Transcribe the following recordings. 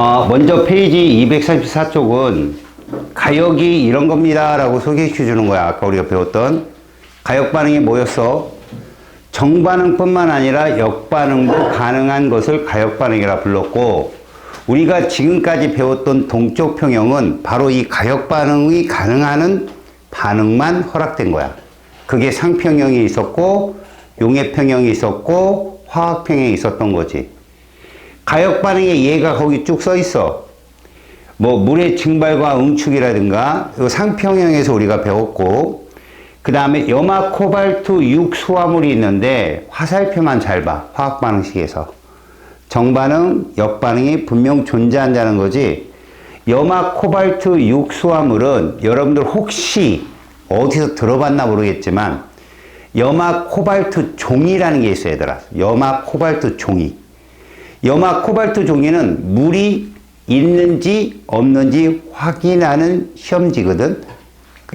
먼저 페이지 234쪽은 가역이 이런 겁니다 라고 소개해 주는 거야. 아까 우리가 배웠던 가역 반응이 뭐였어? 정반응 뿐만 아니라 역반응도 가능한 것을 가역 반응이라 불렀고, 우리가 지금까지 배웠던 동쪽 평형은 바로 이 가역 반응이 가능한 반응만 허락된 거야. 그게 상평형이 있었고 용해평형이 있었고 화학평형이 있었던 거지. 가역 반응의 예가 거기 쭉 써 있어. 뭐 물의 증발과 응축이라든가 상평형에서 우리가 배웠고, 그 다음에 염화 코발트 6수화물이 있는데 화살표만 잘 봐. 화학 반응식에서 정반응, 역반응이 분명 존재한다는 거지. 염화 코발트 6수화물은 여러분들 혹시 어디서 들어봤나 모르겠지만 염화 코발트 종이라는 게 있어요, 얘들아. 염화 코발트 종이. 염화 코발트 종이는 물이 있는지 없는지 확인하는 시험지거든.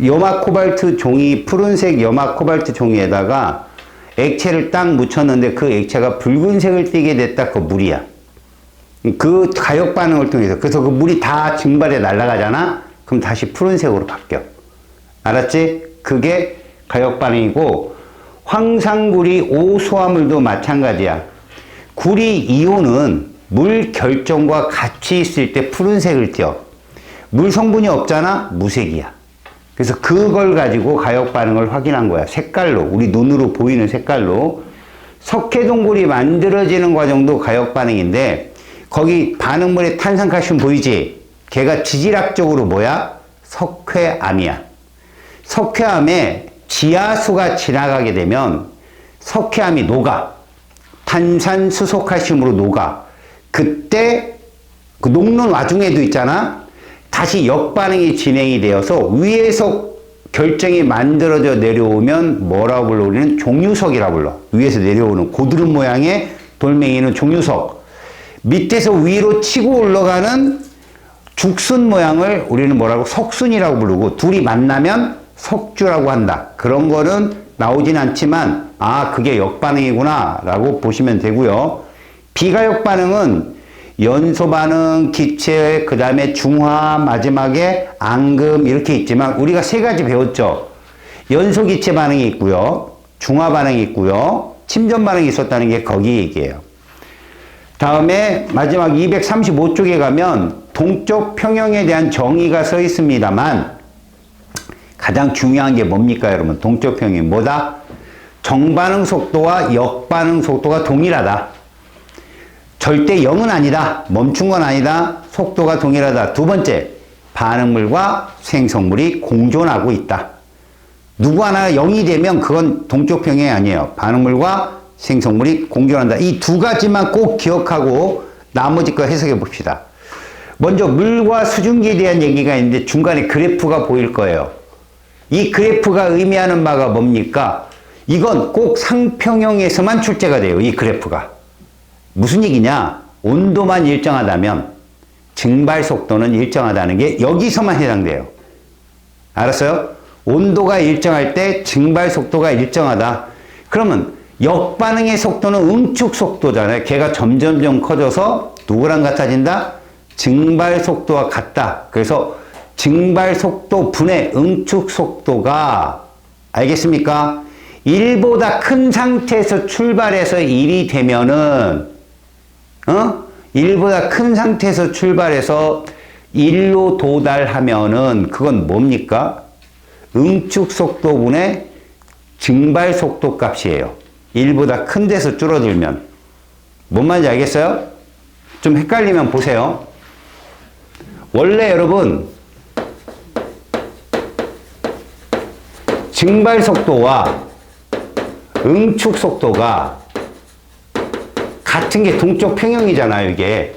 염화 코발트 종이, 푸른색 염화 코발트 종이에다가 액체를 딱 묻혔는데 그 액체가 붉은색을 띠게 됐다. 그 물이야. 그 가역 반응을 통해서. 그래서 그 물이 다 증발해 날아가잖아. 그럼 다시 푸른색으로 바뀌어. 알았지? 그게 가역 반응이고, 황상구리 5수화물도 마찬가지야. 구리 이온은 물 결정과 같이 있을 때 푸른색을 띄어. 물 성분이 없잖아? 무색이야. 그래서 그걸 가지고 가역 반응을 확인한 거야. 색깔로, 우리 눈으로 보이는 색깔로. 석회동굴이 만들어지는 과정도 가역 반응인데, 거기 반응물에 탄산칼슘 보이지? 걔가 지질학적으로 뭐야? 석회암이야. 석회암에 지하수가 지나가게 되면 석회암이 녹아. 탄산수소칼슘으로 녹아. 그때 그 녹는 와중에도 있잖아. 다시 역반응이 진행이 되어서 위에서 결정이 만들어져 내려오면 뭐라고 불러? 우리는 종유석이라고 불러. 위에서 내려오는 고드름 모양의 돌멩이는 종유석. 밑에서 위로 치고 올라가는 죽순 모양을 우리는 뭐라고? 석순이라고 부르고, 둘이 만나면 석주라고 한다. 그런 거는 나오진 않지만 그게 역반응이구나 라고 보시면 되고요. 비가역 반응은 연소 반응, 기체, 그 다음에 중화, 마지막에 앙금 이렇게 있지만 우리가 세 가지 배웠죠. 연소 기체 반응이 있고요. 중화 반응이 있고요. 침전 반응이 있었다는 게 거기 얘기예요. 다음에 마지막 235쪽에 가면 동쪽 평형에 대한 정의가 써 있습니다만, 가장 중요한 게 뭡니까, 여러분? 동쪽 평형이 뭐다? 정반응 속도와 역반응 속도가 동일하다. 절대 0은 아니다. 멈춘 건 아니다. 속도가 동일하다. 두 번째, 반응물과 생성물이 공존하고 있다. 누구 하나가 0이 되면 그건 동쪽 평형이 아니에요. 반응물과 생성물이 공존한다. 이 두 가지만 꼭 기억하고 나머지 거 해석해 봅시다. 먼저 물과 수증기에 대한 얘기가 있는데 중간에 그래프가 보일 거예요. 이 그래프가 의미하는 바가 뭡니까? 이건 꼭 상평형에서만 출제가 돼요. 이 그래프가. 무슨 얘기냐? 온도만 일정하다면 증발 속도는 일정하다는 게 여기서만 해당돼요. 알았어요? 온도가 일정할 때 증발 속도가 일정하다. 그러면 역반응의 속도는 응축 속도잖아요. 걔가 점점점 커져서 누구랑 같아진다? 증발 속도와 같다. 그래서 증발 속도 분의 응축 속도가, 알겠습니까? 1보다 큰 상태에서 출발해서 1이 되면은 1보다 큰 상태에서 출발해서 1로 도달하면은 그건 뭡니까? 응축 속도분의 증발 속도 값이에요. 1보다 큰 데서 줄어들면. 뭔 말인지 알겠어요? 좀 헷갈리면 보세요. 원래 여러분 증발 속도와 응축 속도가 같은 게 동쪽 평형이잖아요, 이게.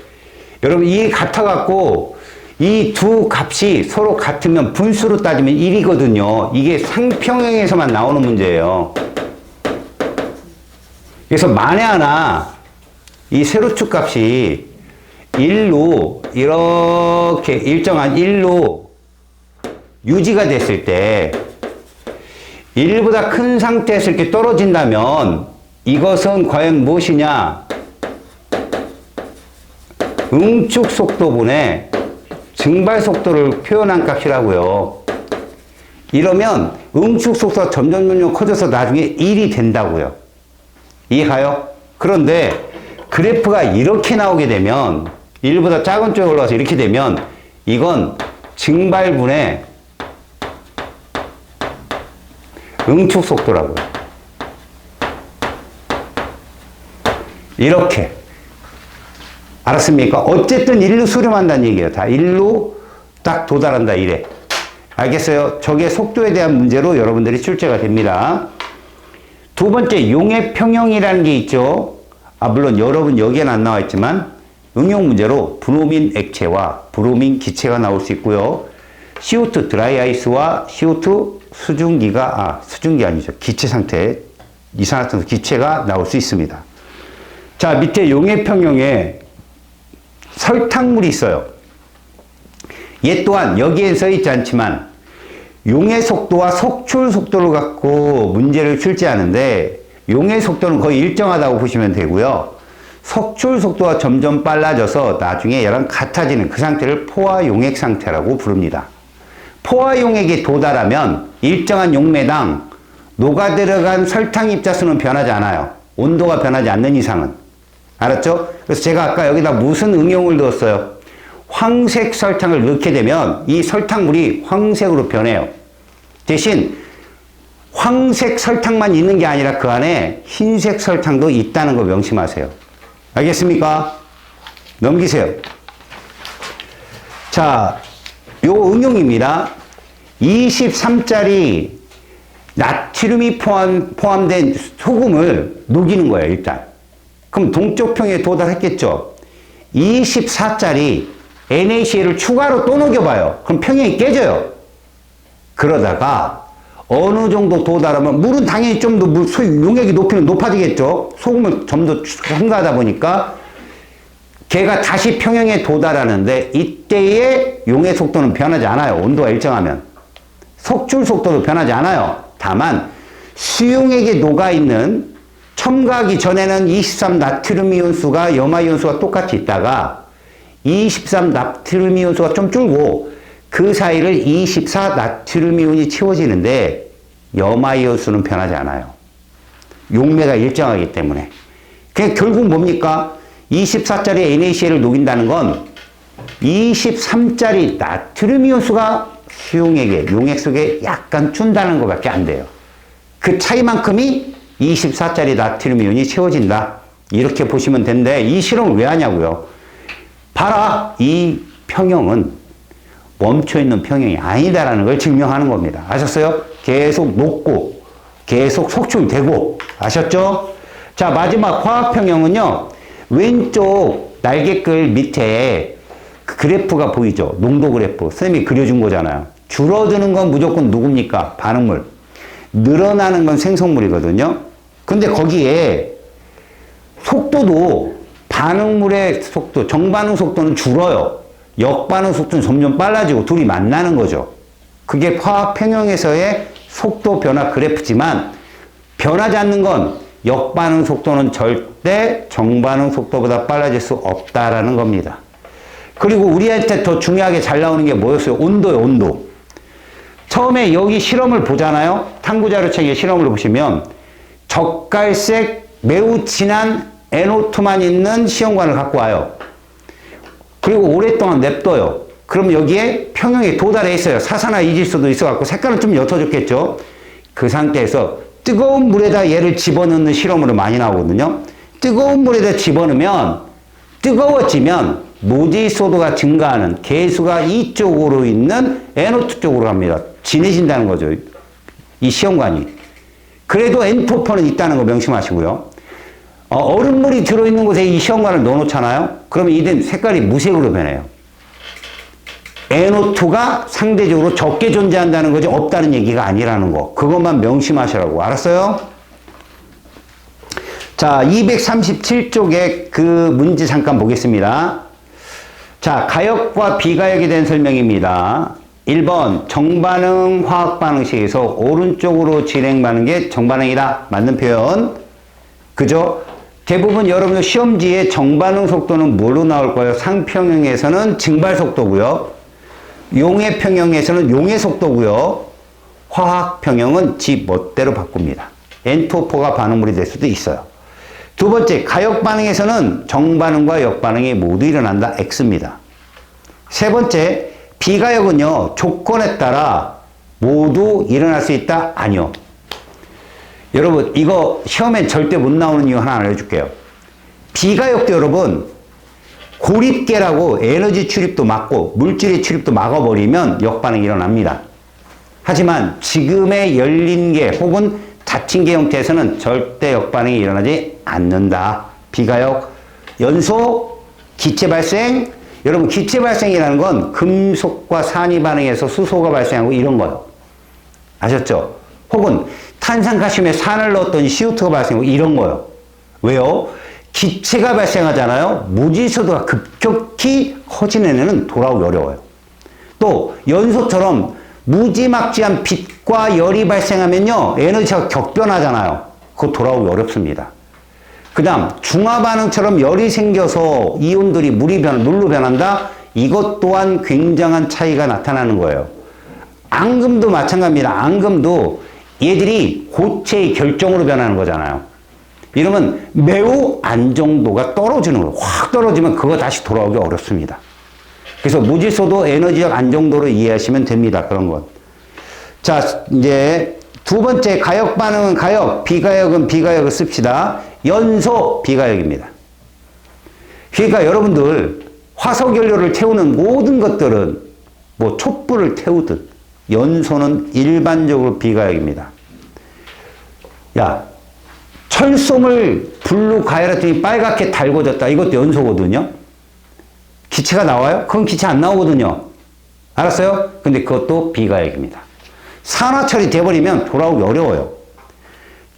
여러분, 이 같아갖고 이 두 값이 서로 같으면 분수로 따지면 1이거든요. 이게 상평형에서만 나오는 문제예요. 그래서 만에 하나 이 세로축 값이 1로 이렇게 일정한 1로 유지가 됐을 때 1보다 큰 상태에서 이렇게 떨어진다면 이것은 과연 무엇이냐? 응축 속도분의 증발 속도를 표현한 값이라고요. 이러면 응축 속도가 점점 커져서 나중에 1이 된다고요. 이해가요? 그런데 그래프가 이렇게 나오게 되면 1보다 작은 쪽에 올라가서 이렇게 되면 이건 증발분의 응축 속도라고요. 이렇게. 알았습니까? 어쨌든 1로 수렴한다는 얘기예요. 다 1로 딱 도달한다 이래. 알겠어요? 저게 속도에 대한 문제로 여러분들이 출제가 됩니다. 두 번째, 용해 평형이라는 게 있죠. 물론 여러분 여기에는 안 나와 있지만 응용 문제로 브로민 액체와 브로민 기체가 나올 수 있고요. CO2 드라이 아이스와 CO2 수증기가 수증기 아니죠. 기체 상태, 이산화탄소 기체가 나올 수 있습니다. 자, 밑에 용해 평형에 설탕물이 있어요. 얘 또한 여기에 써 있지 않지만 용해 속도와 속출 속도를 갖고 문제를 출제하는데 용해 속도는 거의 일정하다고 보시면 되고요. 속출 속도가 점점 빨라져서 나중에 얘랑 같아지는 그 상태를 포화용액 상태라고 부릅니다. 포화용액에 도달하면 일정한 용매당 녹아 들어간 설탕 입자수는 변하지 않아요. 온도가 변하지 않는 이상은. 알았죠? 그래서 제가 아까 여기다 무슨 응용을 넣었어요? 황색 설탕을 넣게 되면 이 설탕물이 황색으로 변해요. 대신 황색 설탕만 있는 게 아니라 그 안에 흰색 설탕도 있다는 거 명심하세요. 알겠습니까? 넘기세요. 자, 요 응용입니다. 23짜리 나트륨이 포함된 소금을 녹이는 거예요, 일단. 그럼 동쪽 평에 도달했겠죠? 24짜리 NaCl을 추가로 또 녹여봐요. 그럼 평형이 깨져요. 그러다가 어느 정도 도달하면 물은 당연히 좀 더 용액이 높이면 높아지겠죠. 소금을 좀 더 첨가하다 보니까 걔가 다시 평형에 도달하는데 이때의 용의 속도는 변하지 않아요. 온도가 일정하면. 속출 속도도 변하지 않아요. 다만 수용액에 녹아있는 첨가하기 전에는 23 나트륨 이온수가 염화 이온수가 똑같이 있다가 23 나트륨 이온수가 좀 줄고 그 사이를 24 나트륨 이온이 채워지는데 염화 이온수는 변하지 않아요. 용매가 일정하기 때문에. 그냥 결국 뭡니까? 24짜리 NaCl을 녹인다는 건 23짜리 나트륨 이온수가 수용액에, 용액 속에 약간 준다는 것밖에 안 돼요. 그 차이만큼이 24짜리 나트륨 이온이 채워진다. 이렇게 보시면 되는데 이 실험을 왜 하냐고요? 봐라! 이 평형은 멈춰있는 평형이 아니다라는 걸 증명하는 겁니다. 아셨어요? 계속 녹고 계속 속출되고 아셨죠? 자, 마지막 화학평형은요. 왼쪽 날개끌 밑에 그 그래프가 보이죠? 농도 그래프. 선생님이 그려준 거잖아요. 줄어드는 건 무조건 누굽니까? 반응물. 늘어나는 건 생성물이거든요. 근데 거기에 속도도 반응물의 속도, 정반응 속도는 줄어요. 역반응 속도는 점점 빨라지고 둘이 만나는 거죠. 그게 화학평형에서의 속도 변화 그래프지만 변하지 않는 건 역반응 속도는 절대 정반응 속도보다 빨라질 수 없다라는 겁니다. 그리고 우리한테 더 중요하게 잘 나오는 게 뭐였어요? 온도요, 온도. 처음에 여기 실험을 보잖아요. 탐구자료책의 실험을 보시면 젓갈색 매우 진한 NO2만 있는 시험관을 갖고 와요. 그리고 오랫동안 냅둬요. 그럼 여기에 평형에 도달해 있어요. 사산화 이질소도 있어갖고 색깔은 좀 옅어졌겠죠. 그 상태에서 뜨거운 물에다 얘를 집어넣는 실험으로 많이 나오거든요. 뜨거운 물에다 집어넣으면 뜨거워지면 노지소도가 증가하는 개수가 이쪽으로 있는 NO2 쪽으로 갑니다. 진해진다는 거죠. 이 시험관이. 그래도 N-토퍼는 있다는 거 명심하시고요. 얼음물이 들어있는 곳에 이 시험관을 넣어놓잖아요. 그러면 이든 색깔이 무색으로 변해요. NO2가 상대적으로 적게 존재한다는 거지 없다는 얘기가 아니라는 거. 그것만 명심하시라고. 알았어요? 자, 237쪽에 그 문제 잠깐 보겠습니다. 자, 가역과 비가역에 대한 설명입니다. 1번 정반응 화학반응식에서 오른쪽으로 진행하는 게 정반응이다. 맞는 표현. 그죠? 대부분 여러분들 시험지에 정반응 속도는 뭘로 나올 거예요? 상평형에서는 증발 속도고요. 용해 평형에서는 용해 속도고요. 화학 평형은 지 멋대로 바꿉니다. N2O4가 반응물이 될 수도 있어요. 두 번째, 가역 반응에서는 정반응과 역반응이 모두 일어난다. X입니다. 세 번째, 비가역은요, 조건에 따라 모두 일어날 수 있다? 아니요. 여러분, 이거 시험에 절대 못 나오는 이유 하나 알려줄게요. 비가역도 여러분, 고립계라고 에너지 출입도 막고 물질의 출입도 막아버리면 역반응이 일어납니다. 하지만 지금의 열린 계 혹은 닫힌 계 형태에서는 절대 역반응이 일어나지 않는다. 비가역, 연소, 기체 발생. 여러분, 기체 발생이라는 건 금속과 산이 반응해서 수소가 발생하고 이런 거예요. 아셨죠? 혹은 탄산칼슘에 산을 넣었더니 CO2가 발생하고 이런 거예요. 왜요? 기체가 발생하잖아요. 무질서도가 급격히 커지는 애는 돌아오기 어려워요. 또 연소처럼 무지막지한 빛과 열이 발생하면요, 에너지가 격변하잖아요. 그거 돌아오기 어렵습니다. 그 다음 중화반응처럼 열이 생겨서 이온들이 물로 변한다. 이것 또한 굉장한 차이가 나타나는 거예요. 앙금도 마찬가지입니다. 앙금도 얘들이 고체의 결정으로 변하는 거잖아요. 이러면 매우 안정도가 떨어지는 거예요. 확 떨어지면 그거 다시 돌아오기 어렵습니다. 그래서 무질서도 에너지적 안정도로 이해하시면 됩니다. 그런 것. 자, 이제 두 번째, 가역 반응은 가역, 비가역은 비가역을 씁시다. 연소, 비가역입니다. 그러니까 여러분들 화석연료를 태우는 모든 것들은 뭐 촛불을 태우듯 연소는 일반적으로 비가역입니다. 야, 철솜을 불로 가열했더니 빨갛게 달궈졌다. 이것도 연소거든요. 기체가 나와요? 그건 기체 안 나오거든요. 알았어요? 근데 그것도 비가역입니다. 산화철이 돼버리면 돌아오기 어려워요.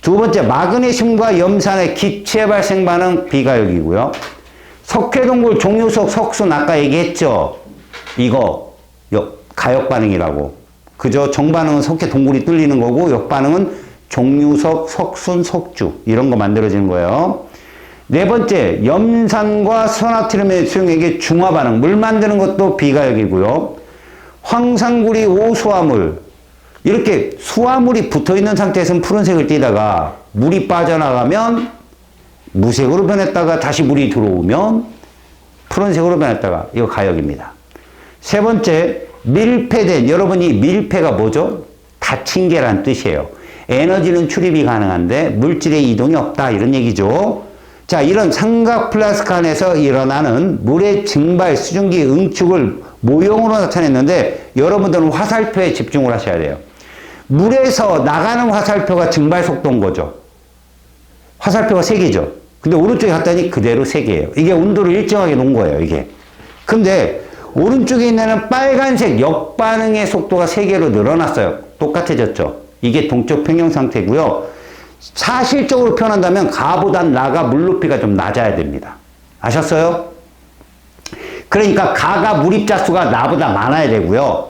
두 번째, 마그네슘과 염산의 기체 발생 반응 비가역이고요. 석회동굴 종유석 석순 아까 얘기했죠. 이거 가역 반응이라고. 그죠? 정반응은 석회동굴이 뚫리는 거고 역반응은 종유석, 석순, 석주 이런 거 만들어지는 거예요. 네 번째, 염산과 산화트륨의 수용액의 중화 반응, 물 만드는 것도 비가역이고요. 황산구리 오수화물, 이렇게 수화물이 붙어있는 상태에서는 푸른색을 띠다가 물이 빠져나가면 무색으로 변했다가 다시 물이 들어오면 푸른색으로 변했다가 이거 가역입니다. 세 번째, 밀폐된, 여러분이 밀폐가 뭐죠? 닫힌 게란 뜻이에요. 에너지는 출입이 가능한데 물질의 이동이 없다 이런 얘기죠. 자, 이런 삼각 플라스크 안에서 일어나는 물의 증발, 수증기, 응축을 모형으로 나타냈는데 여러분들은 화살표에 집중을 하셔야 돼요. 물에서 나가는 화살표가 증발 속도인 거죠. 화살표가 3개죠. 근데 오른쪽에 갔더니 그대로 3개예요. 이게 온도를 일정하게 놓은 거예요, 이게. 근데 오른쪽에 있는 빨간색 역반응의 속도가 3개로 늘어났어요. 똑같아졌죠. 이게 동쪽 평형 상태고요. 사실적으로 표현한다면 가보단 나가 물높이가 좀 낮아야 됩니다. 아셨어요? 그러니까 가가 물입자 수가 나보다 많아야 되고요.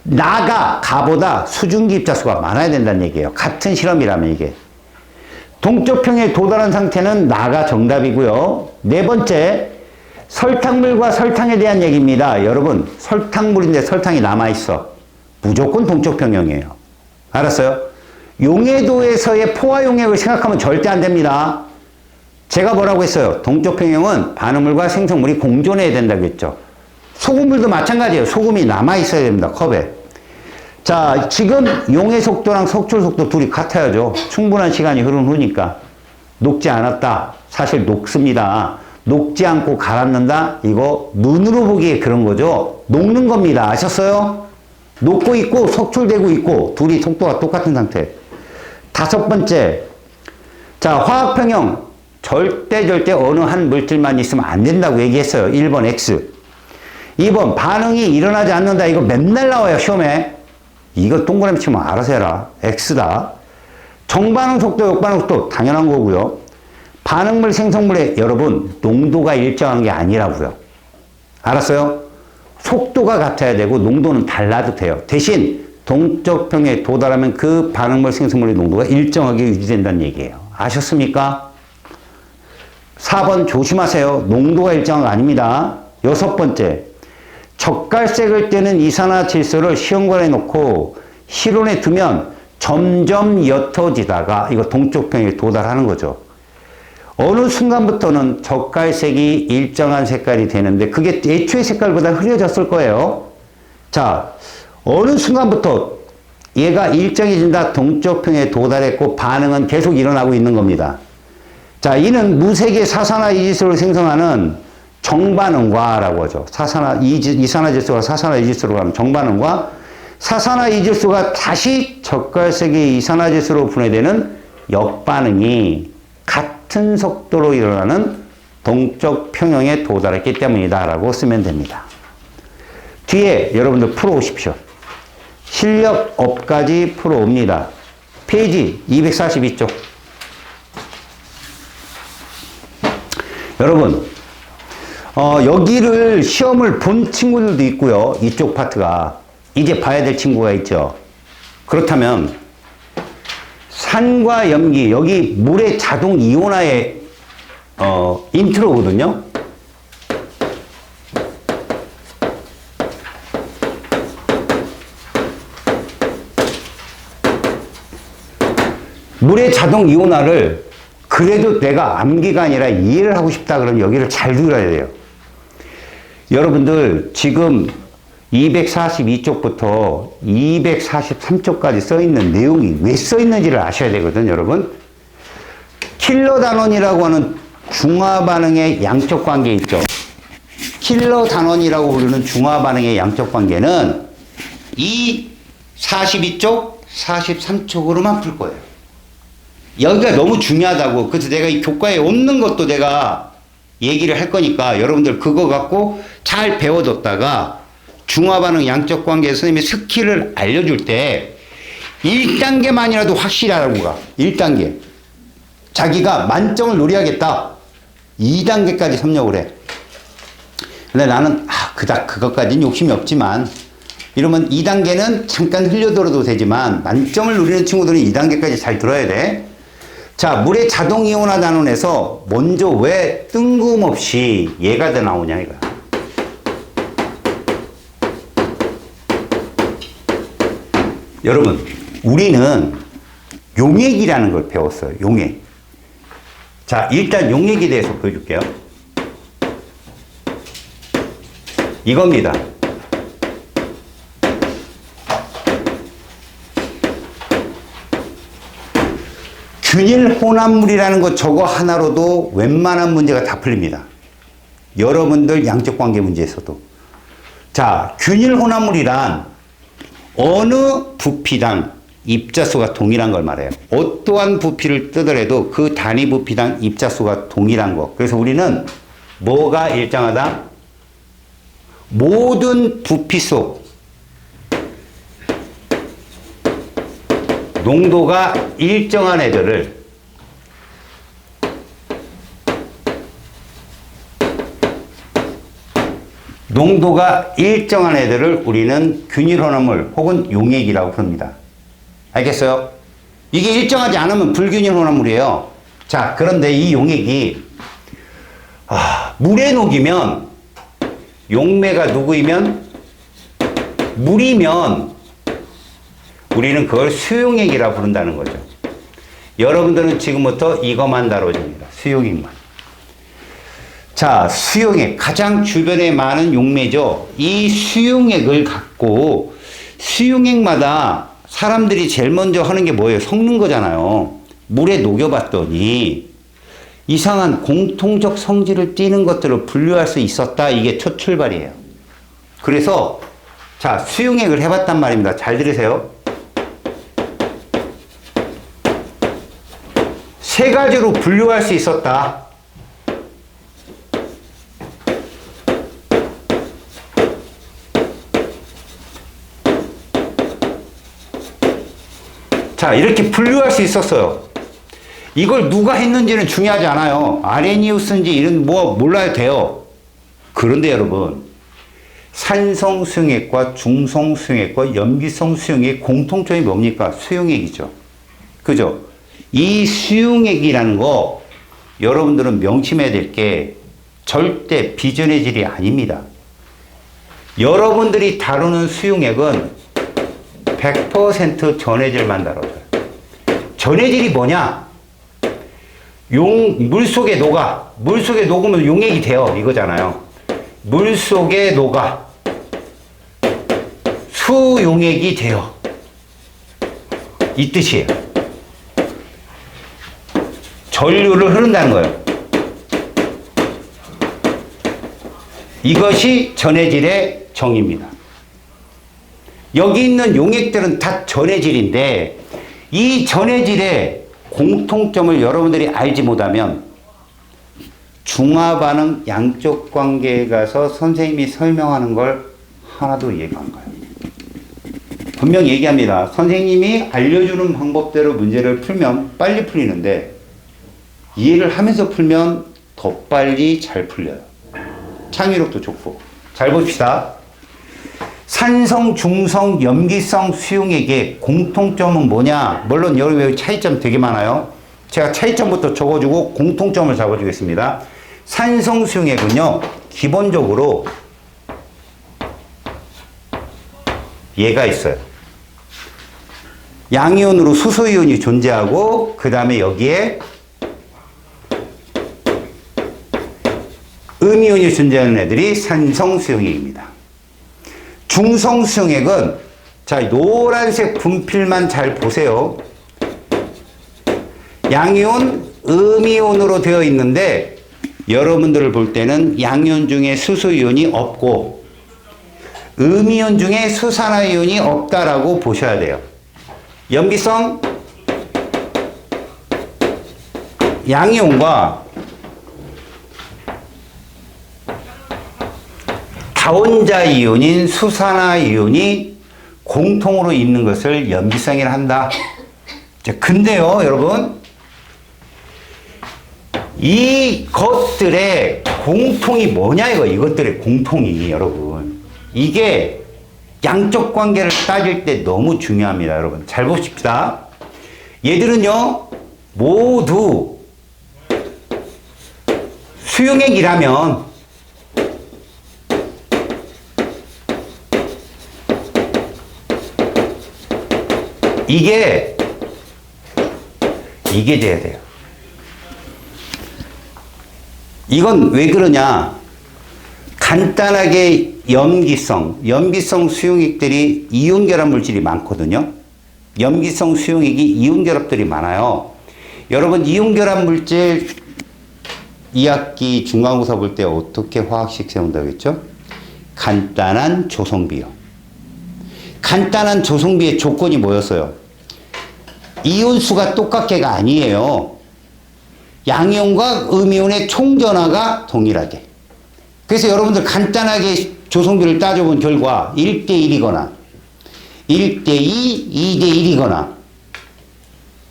나가 가보다 수증기 입자 수가 많아야 된다는 얘기예요. 같은 실험이라면 이게. 동쪽 평에 도달한 상태는 나가 정답이고요. 네 번째, 설탕물과 설탕에 대한 얘기입니다. 여러분, 설탕물인데 설탕이 남아있어. 무조건 동쪽 평형이에요. 알았어요? 용해도에서의 포화 용액을 생각하면 절대 안 됩니다. 제가 뭐라고 했어요? 동쪽 평형은 반응물과 생성물이 공존해야 된다고 했죠. 소금물도 마찬가지예요. 소금이 남아있어야 됩니다. 컵에. 자, 지금 용해 속도랑 석출 속도 둘이 같아야죠. 충분한 시간이 흐른 후니까. 녹지 않았다. 사실 녹습니다. 녹지 않고 가라앉는다? 이거 눈으로 보기에 그런 거죠. 녹는 겁니다. 아셨어요? 녹고 있고 석출되고 있고 둘이 속도가 똑같은 상태. 다섯 번째, 자, 화학평형 절대 어느 한 물질만 있으면 안 된다고 얘기했어요. 1번 X. 2번 반응이 일어나지 않는다. 이거 맨날 나와요, 시험에. 이거 동그라미 치면 알아서 해라. X다. 정반응 속도, 역반응 속도 당연한 거고요. 반응물, 생성물의 여러분 농도가 일정한 게 아니라고요. 알았어요? 속도가 같아야 되고 농도는 달라도 돼요. 대신 동쪽 평에 도달하면 그 반응물, 생성물의 농도가 일정하게 유지된다는 얘기예요. 아셨습니까? 4번 조심하세요. 농도가 일정한 거 아닙니다. 6번째, 젓갈색을 떼는 이산화질소를 시험관에 놓고 실온에 두면 점점 옅어지다가 이거 동쪽평에 도달하는 거죠. 어느 순간부터는 젓갈색이 일정한 색깔이 되는데 그게 애초에 색깔보다 흐려졌을 거예요. 자, 어느 순간부터 얘가 일정해진다, 동쪽평에 도달했고 반응은 계속 일어나고 있는 겁니다. 자, 이는 무색의 사산화 이질소를 생성하는 정반응과라고 하죠. 이산화질소가 사산화 이질소로 가면 정반응과, 사산화 이질소가 다시 젓갈색의 이산화질소로 분해되는 역반응이 같은 속도로 일어나는 동쪽 평형에 도달했기 때문이다 라고 쓰면 됩니다. 뒤에 여러분들 풀어오십시오. 실력 업까지 풀어옵니다. 페이지 242쪽. 여러분, 여기를 시험을 본 친구들도 있고요. 이쪽 파트가. 이제 봐야 될 친구가 있죠. 그렇다면 산과 염기, 여기 물의 자동 이온화의 인트로거든요. 물의 자동 이온화를 그래도 내가 암기가 아니라 이해를 하고 싶다 그러면 여기를 잘 들어야 돼요. 여러분들 지금 242쪽부터 243쪽까지 써있는 내용이 왜 써있는지를 아셔야 되거든, 여러분. 킬러 단원이라고 하는 중화 반응의 양적 관계 있죠. 킬러 단원이라고 부르는 중화 반응의 양적 관계는 이 42쪽, 43쪽으로만 풀 거예요. 여기가 너무 중요하다고. 그래서 내가 이 교과에 없는 것도 내가 얘기를 할 거니까 여러분들 그거 갖고 잘 배워뒀다가 중화반응 양적관계 선생님이 스킬을 알려줄 때 1단계만이라도 확실히 하라고 가. 1단계. 자기가 만점을 노려야겠다. 2단계까지 섭렵을 해. 근데 나는 그것까지는 욕심이 없지만 이러면 2단계는 잠깐 흘려들어도 되지만 만점을 노리는 친구들은 2단계까지 잘 들어야 돼. 자, 물의 자동 이온화 단원에서 먼저 왜 뜬금없이 얘가 더 나오냐 이거야. 여러분, 우리는 용액이라는 걸 배웠어요. 용액. 자, 일단 용액에 대해서 보여줄게요. 이겁니다. 균일 혼합물이라는 거 저거 하나로도 웬만한 문제가 다 풀립니다. 여러분들 양적 관계 문제에서도. 자, 균일 혼합물이란 어느 부피당 입자수가 동일한 걸 말해요. 어떠한 부피를 뜨더라도 그 단위 부피당 입자수가 동일한 거. 그래서 우리는 뭐가 일정하다? 모든 부피 속 농도가 일정한 애들을 우리는 균일혼합물 혹은 용액이라고 부릅니다. 알겠어요? 이게 일정하지 않으면 불균일혼합물이에요. 자, 그런데 이 용액이 물에 녹이면 용매가 누구이면 물이면 우리는 그걸 수용액이라고 부른다는 거죠. 여러분들은 지금부터 이것만 다뤄집니다. 수용액만. 자, 수용액. 가장 주변에 많은 용매죠. 이 수용액을 갖고 수용액마다 사람들이 제일 먼저 하는 게 뭐예요? 섞는 거잖아요. 물에 녹여봤더니 이상한 공통적 성질을 띠는 것들을 분류할 수 있었다. 이게 첫 출발이에요. 그래서 자, 수용액을 해봤단 말입니다. 잘 들으세요. 세 가지로 분류할 수 있었다. 자, 이렇게 분류할 수 있었어요. 이걸 누가 했는지는 중요하지 않아요. 아레니우스인지 이런 몰라도 돼요. 그런데 여러분, 산성 수용액과 중성 수용액과 염기성 수용액의 공통점이 뭡니까? 수용액이죠. 그죠? 이 수용액이라는 거 여러분들은 명심해야 될 게 절대 비전해질이 아닙니다. 여러분들이 다루는 수용액은 100% 전해질만 다뤄져요. 전해질이 뭐냐? 물속에 녹아. 물속에 녹으면 용액이 돼요. 이거잖아요. 물속에 녹아. 수용액이 돼요. 이 뜻이에요. 전류를 흐른다는 거예요. 이것이 전해질의 정의입니다. 여기 있는 용액들은 다 전해질인데 이 전해질의 공통점을 여러분들이 알지 못하면 중화반응 양쪽 관계에 가서 선생님이 설명하는 걸 하나도 이해가 안 가요. 분명 얘기합니다. 선생님이 알려주는 방법대로 문제를 풀면 빨리 풀리는데 이해를 하면서 풀면 더 빨리 잘 풀려요. 창의력도 좋고. 잘 봅시다. 산성, 중성, 염기성 수용액의 공통점은 뭐냐? 물론 여기 차이점 되게 많아요. 제가 차이점부터 적어주고 공통점을 잡아주겠습니다. 산성 수용액은요, 기본적으로 얘가 있어요. 양이온으로 수소이온이 존재하고 그 다음에 여기에 음이온이 존재하는 애들이 산성 수용액입니다. 중성 수용액은 자 노란색 분필만 잘 보세요. 양이온, 음이온으로 되어 있는데 여러분들을 볼 때는 양이온 중에 수소이온이 없고 음이온 중에 수산화이온이 없다라고 보셔야 돼요. 염기성 양이온과 다원자 이온인 수산화이온이 공통으로 있는 것을 염기성이라 한다. 근데요, 여러분, 이것들의 공통이 뭐냐, 이것들의 공통이, 여러분. 이게 양적 관계를 따질 때 너무 중요합니다, 여러분. 잘 보십시다. 얘들은요, 모두 수용액이라면 이게 돼야 돼요. 이건 왜 그러냐? 간단하게 염기성 수용액들이 이온 결합 물질이 많거든요. 염기성 수용액이 이온 결합들이 많아요. 여러분 이온 결합 물질 2학기 중간고사 볼 때 어떻게 화학식 세운다고 했죠? 간단한 조성비요. 간단한 조성비의 조건이 뭐였어요? 이온수가 똑같게가 아니에요. 양이온과 음이온의 총전화가 동일하게. 그래서 여러분들 간단하게 조성비를 따져본 결과 1대1이거나 1대2, 2대1이거나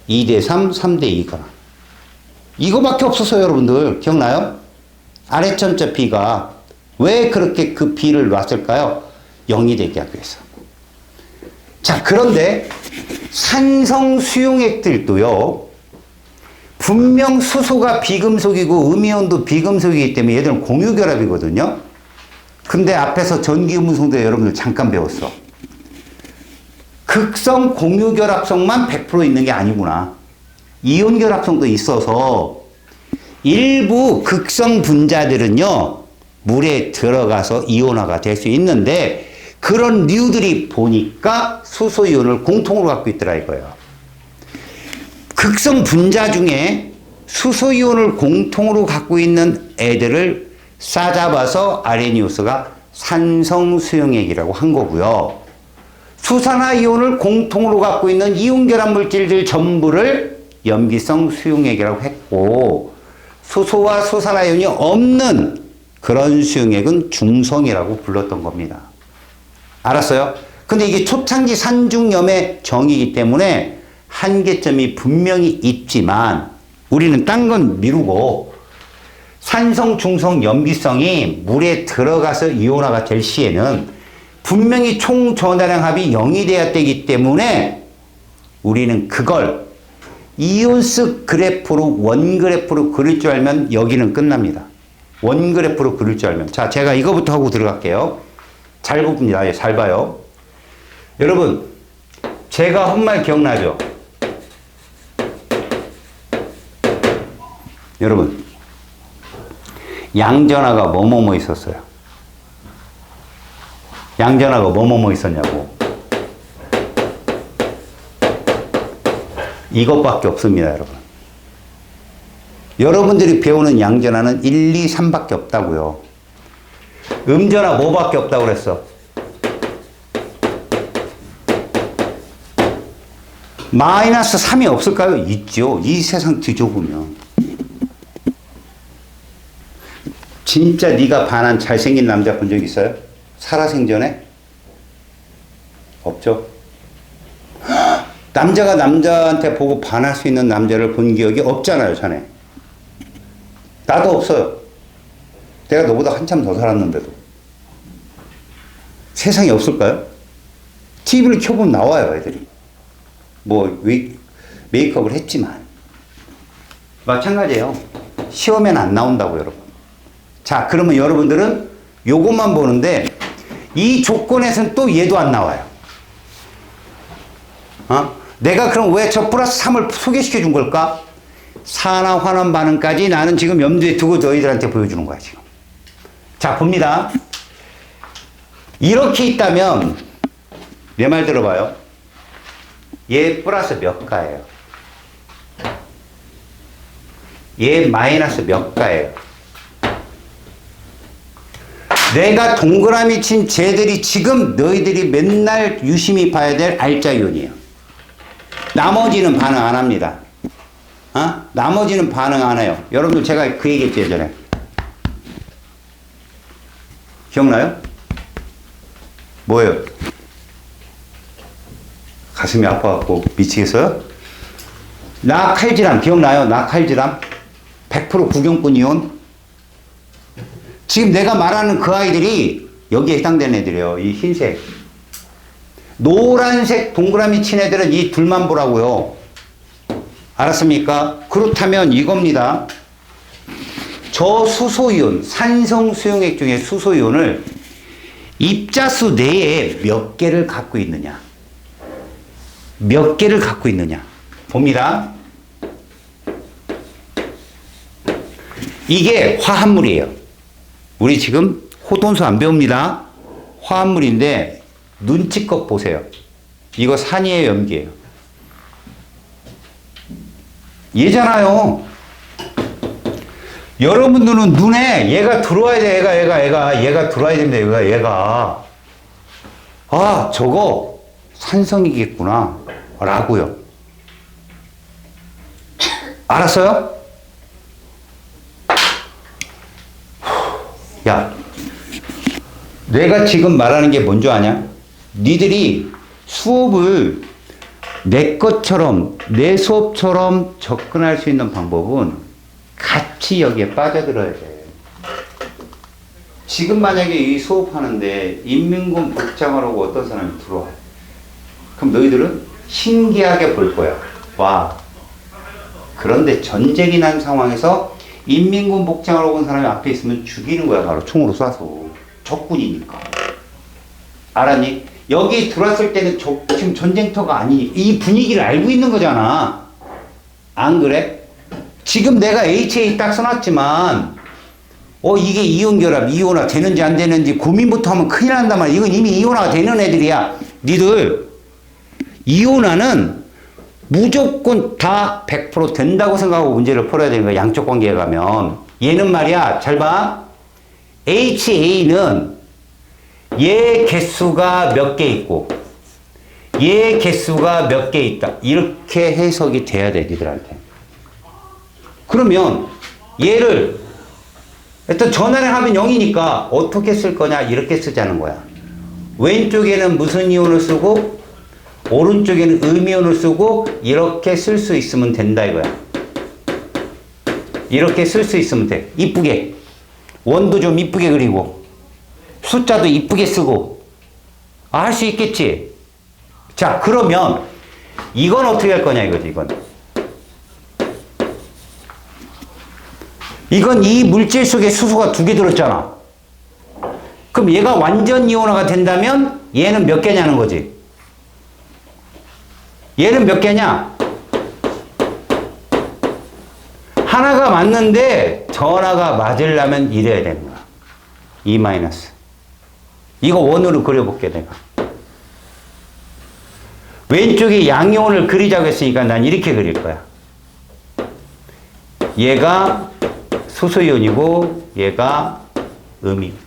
2대3, 3대2거나 이거밖에 없었어요. 여러분들 기억나요? 아래점자 B가 왜 그렇게 그 B를 놨을까요? 0이 되게 하기 위해서. 자, 그런데 산성 수용액들도요, 분명 수소가 비금속이고 음이온도 비금속이기 때문에 얘들은 공유결합이거든요. 근데 앞에서 전기음운송도 여러분들 잠깐 배웠어. 극성 공유결합성만 100% 있는 게 아니구나. 이온결합성도 있어서 일부 극성 분자들은요, 물에 들어가서 이온화가 될 수 있는데 그런 류들이 보니까 수소이온을 공통으로 갖고 있더라 이거예요. 극성 분자 중에 수소이온을 공통으로 갖고 있는 애들을 싸잡아서 아레니우스가 산성 수용액이라고 한 거고요. 수산화이온을 공통으로 갖고 있는 이온결합 물질들 전부를 염기성 수용액이라고 했고, 수소와 수산화이온이 없는 그런 수용액은 중성이라고 불렀던 겁니다. 알았어요? 근데 이게 초창기 산중염의 정의이기 때문에 한계점이 분명히 있지만 우리는 딴 건 미루고 산성, 중성, 염기성이 물에 들어가서 이온화가 될 시에는 분명히 총 전하량 합이 0이 돼야 되기 때문에 우리는 그걸 이온스 그래프로 원그래프로 그릴 줄 알면 여기는 끝납니다. 원그래프로 그릴 줄 알면. 자, 제가 이거부터 하고 들어갈게요. 잘 봅니다. 예, 잘 봐요. 여러분, 제가 한 말 기억나죠? 여러분, 양전하가 뭐뭐뭐 있었어요. 양전하가 뭐뭐뭐 있었냐고. 이것밖에 없습니다, 여러분. 여러분들이 배우는 양전하는 1, 2, 3밖에 없다고요. 음전하 뭐밖에 없다고 그랬어? 마이너스 3이 없을까요? 있죠. 이 세상 뒤져보면. 진짜 네가 반한 잘생긴 남자 본 적 있어요? 살아생전에? 없죠. 남자가 남자한테 보고 반할 수 있는 남자를 본 기억이 없잖아요, 자네. 나도 없어요. 내가 너보다 한참 더 살았는데도. 세상에 없을까요? TV를 켜보면 나와요, 애들이. 뭐, 메이크업을 했지만. 마찬가지예요. 시험에는 안 나온다고, 여러분. 자, 그러면 여러분들은 요것만 보는데, 이 조건에서는 또 얘도 안 나와요. 내가 그럼 왜 저 플러스 3을 소개시켜 준 걸까? 산화 환원 반응까지 나는 지금 염두에 두고 너희들한테 보여주는 거야, 지금. 자, 봅니다. 이렇게 있다면, 내 말 들어봐요. 얘 플러스 몇 가예요? 얘 마이너스 몇 가예요? 내가 동그라미 친 쟤들이 지금 너희들이 맨날 유심히 봐야 될 알짜이온이에요. 나머지는 반응 안 합니다. 나머지는 반응 안 해요. 여러분들 제가 그 얘기 했죠, 예전에. 기억나요? 뭐예요? 가슴이 아파갖고 미치겠어요? 나칼질암 기억나요? 나칼질암? 100% 구경꾼 이온? 지금 내가 말하는 그 아이들이 여기에 해당되는 애들이에요. 이 흰색. 노란색 동그라미 친 애들은 이 둘만 보라고요. 알았습니까? 그렇다면 이겁니다. 저 수소이온, 산성수용액 중에 수소이온을 입자수 내에 몇 개를 갖고 있느냐. 몇 개를 갖고 있느냐. 봅니다. 이게 화합물이에요. 우리 지금 호돈수 안 배웁니다. 화합물인데 눈치껏 보세요. 이거 산이에요, 염기예요? 얘잖아요. 여러분들은 눈에 얘가 들어와야 돼. 얘가 들어와야 됩니다. 얘가. 아, 저거 산성이겠구나. 라고요. 알았어요? 야, 내가 지금 말하는 게 뭔지 아냐? 니들이 수업을 내 것처럼, 내 수업처럼 접근할 수 있는 방법은 같이 여기에 빠져들어야 돼. 지금 만약에 이 수업하는데 인민군 복장을 하고 어떤 사람이 들어와. 그럼 너희들은 신기하게 볼 거야. 와. 그런데 전쟁이 난 상황에서 인민군 복장을 하고 온 사람이 앞에 있으면 죽이는 거야. 바로 총으로 쏴서. 적군이니까. 알았니? 여기 들어왔을 때는 지금 전쟁터가 아니니 이 분위기를 알고 있는 거잖아. 안 그래? 지금 내가 HA 딱 써놨지만 이게 이온결합, 이온화 되는지 안 되는지 고민부터 하면 큰일 난단 말이야. 이건 이미 이온화가 되는 애들이야. 니들 이온화는 무조건 다 100% 된다고 생각하고 문제를 풀어야 되는 거야. 양적 관계에 가면. 얘는 말이야. 잘 봐. HA는 얘 개수가 몇 개 있고 얘 개수가 몇 개 있다. 이렇게 해석이 돼야 돼. 니들한테. 그러면 얘를 일단 전환을 하면 0이니까 어떻게 쓸 거냐. 이렇게 쓰자는 거야. 왼쪽에는 무슨 이온을 쓰고 오른쪽에는 음이온을 쓰고 이렇게 쓸 수 있으면 된다 이거야. 이렇게 쓸 수 있으면 돼. 이쁘게. 원도 좀 이쁘게 그리고 숫자도 이쁘게 쓰고. 할 수 있겠지. 자, 그러면 이건 어떻게 할 거냐 이거지. 이건 이건 이 물질 속에 수소가 두 개 들었잖아. 그럼 얘가 완전 이온화가 된다면 얘는 몇 개냐는 거지. 얘는 몇 개냐? 하나가 맞는데 전하가 맞으려면 이래야 되는 거야. E 마이너스. 이거 원으로 그려볼게 내가. 왼쪽에 양이온을 그리자고 했으니까 난 이렇게 그릴 거야. 얘가 수소이온이고 얘가 음이온.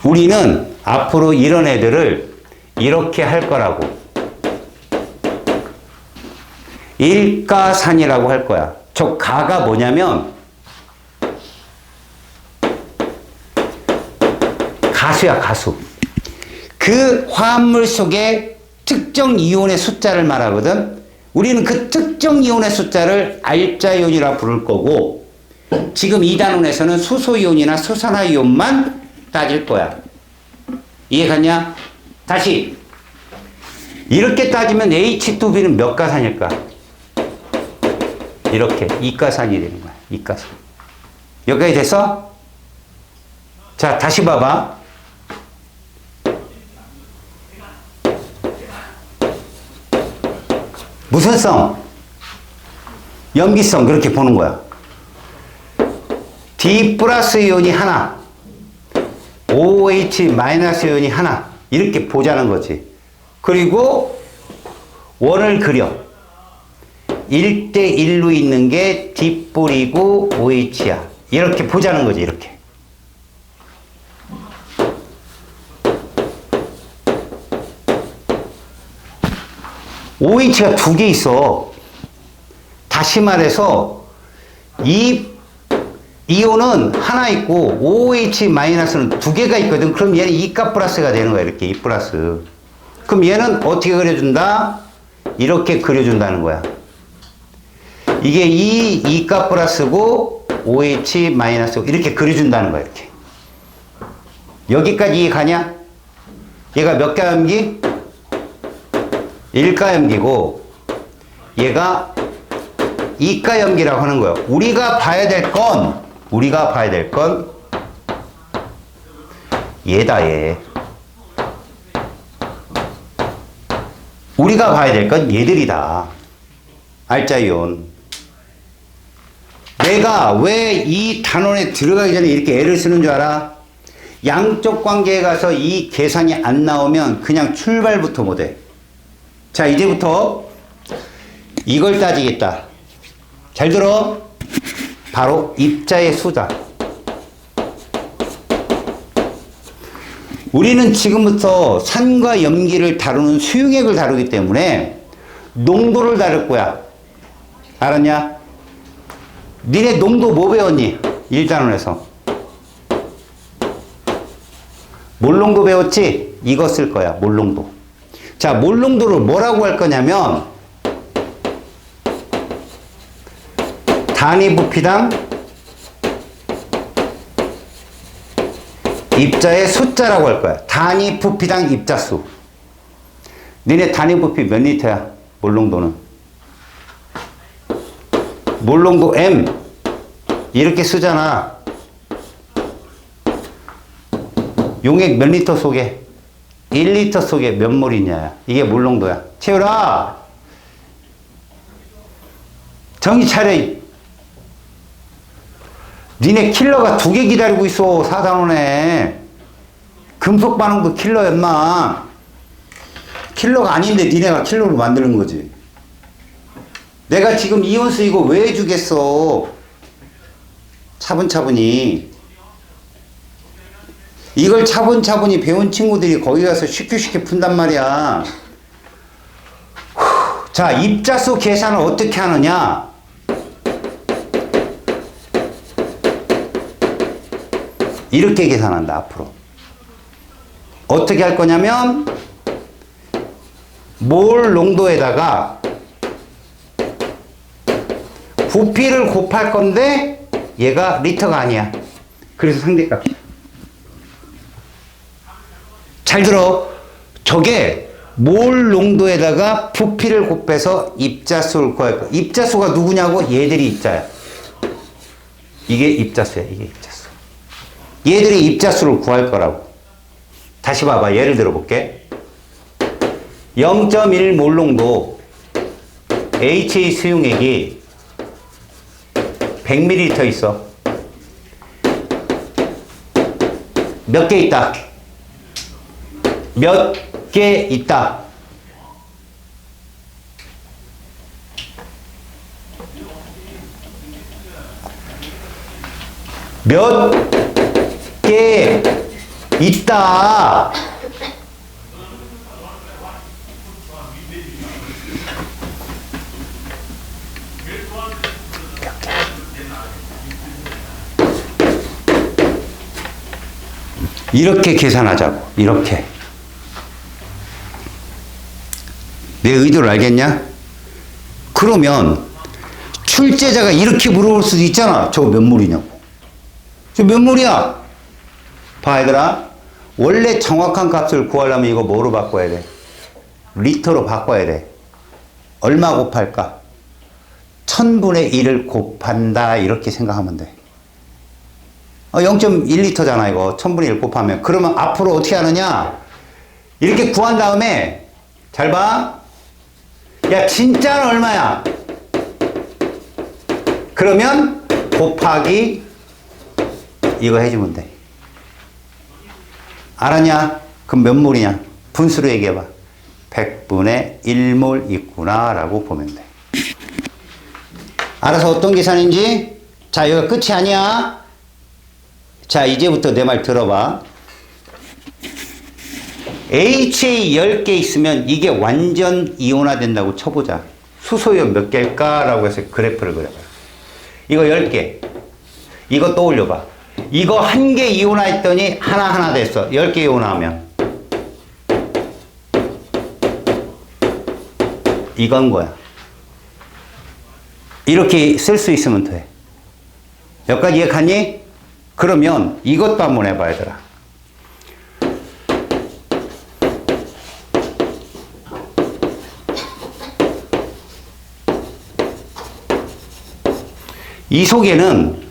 우리는 앞으로 이런 애들을 이렇게 할 거라고. 일가산이라고 할 거야. 저 가가 뭐냐면 가수야, 가수. 그 화합물 속에 특정 이온의 숫자를 말하거든. 우리는 그 특정 이온의 숫자를 알자이온이라 부를 거고, 지금 이 단원에서는 수소이온이나 수산화이온만 따질 거야. 이해갔냐? 다시. 이렇게 따지면 H2B는 몇 가산일까? 이렇게 이가산이 되는 거야. 이가산. 여기까지 됐어? 자, 다시 봐봐. 무슨 성? 염기성. 그렇게 보는 거야. D 플러스 이온이 하나, OH 마이너스 이온이 하나, 이렇게 보자는 거지. 그리고 원을 그려. 1대1로 있는 게 D뿔이고 OH야. 이렇게 보자는 거지, 이렇게. OH가 두 개 있어. 다시 말해서 이 이온은 하나 있고 OH 마이너스는 두 개가 있거든. 그럼 얘는 이가 플러스가 되는 거야. 이렇게 이 플러스. 그럼 얘는 어떻게 그려준다? 이렇게 그려준다는 거야. 이게 이가 플러스고 OH 마이너스 이렇게 그려준다는 거야. 이렇게. 여기까지 가냐? 얘가 몇 가염기? 1가염기고 얘가 2가염기라고 하는 거예요. 우리가 봐야 될 건 얘다, 얘. 우리가 봐야 될 건 얘들이다. 알자이온. 내가 왜 이 단원에 들어가기 전에 이렇게 애를 쓰는 줄 알아? 양쪽 관계에 가서 이 계산이 안 나오면 그냥 출발부터 못해. 자, 이제부터 이걸 따지겠다. 잘 들어. 바로 입자의 수다. 우리는 지금부터 산과 염기를 다루는 수용액을 다루기 때문에 농도를 다룰 거야. 알았냐? 니네 농도 뭐 배웠니? 1단원에서. 몰농도 배웠지? 이거 쓸 거야. 몰농도. 자, 몰농도를 뭐라고 할 거냐면 단위 부피당 입자의 숫자라고 할 거야. 단위 부피당 입자수. 니네 단위 부피 몇 리터야? 몰농도는. 몰농도 M 이렇게 쓰잖아. 용액 몇 리터 속에? 1리터 속에 몇 몰이냐. 이게 몰농도야. 채우라. 정신 차려. 니네 킬러가 두 개 기다리고 있어. 4단원에. 금속 반응도 킬러야, 인마. 킬러가 아닌데 니네가 킬러로 만드는 거지. 내가 지금 이온수 이거 왜 해주겠어. 차분차분히. 이걸 차분차분히 배운 친구들이 거기 가서 쉽게 푼단 말이야. 자, 입자수 계산을 어떻게 하느냐. 이렇게 계산한다, 앞으로. 어떻게 할 거냐면 몰 농도에다가 부피를 곱할 건데 얘가 리터가 아니야. 그래서 상대값이야. 잘 들어. 저게 몰 농도에다가 부피를 곱해서 입자수를 구할 거야. 입자수가 누구냐고? 얘들이 입자야. 이게 입자수야, 이게 입자수. 얘들이 입자수를 구할 거라고. 다시 봐봐. 예를 들어 볼게. 0.1 몰롱도 HA 수용액이 100ml 있어. 몇 개 있다? 몇 개 있다? 몇 개 있다? 이렇게 계산하자고. 이렇게. 내 의도를 알겠냐? 그러면 출제자가 이렇게 물어볼 수도 있잖아. 저거 몇 몰이냐고. 저 몇 몰이야? 봐 얘들아. 원래 정확한 값을 구하려면 이거 뭐로 바꿔야 돼? 리터로 바꿔야 돼. 얼마 곱할까? 1000분의 1을 곱한다. 이렇게 생각하면 돼. 0.1리터잖아 이거. 1000분의 1 곱하면. 그러면 앞으로 어떻게 하느냐? 이렇게 구한 다음에 잘 봐. 야 진짜는 얼마야? 그러면 곱하기 이거 해주면 돼. 알았냐? 그럼 몇 몰이냐? 분수로 얘기해봐. 100분의 1몰 있구나 라고 보면 돼. 알아서 어떤 계산인지? 자 여기가 끝이 아니야. 자 이제부터 내 말 들어봐. HA 10개 있으면 이게 완전 이온화 된다고 쳐보자. 수소이온 몇 개일까? 라고 해서 그래프를 그려봐. 이거 10개. 이거 떠올려봐. 이거 1개 이온화 했더니 하나 됐어. 10개 이온화하면. 이건 거야. 이렇게 쓸 수 있으면 돼. 여기까지 이해 갔니? 그러면 이것도 한번 해봐 얘들아. 이 속에는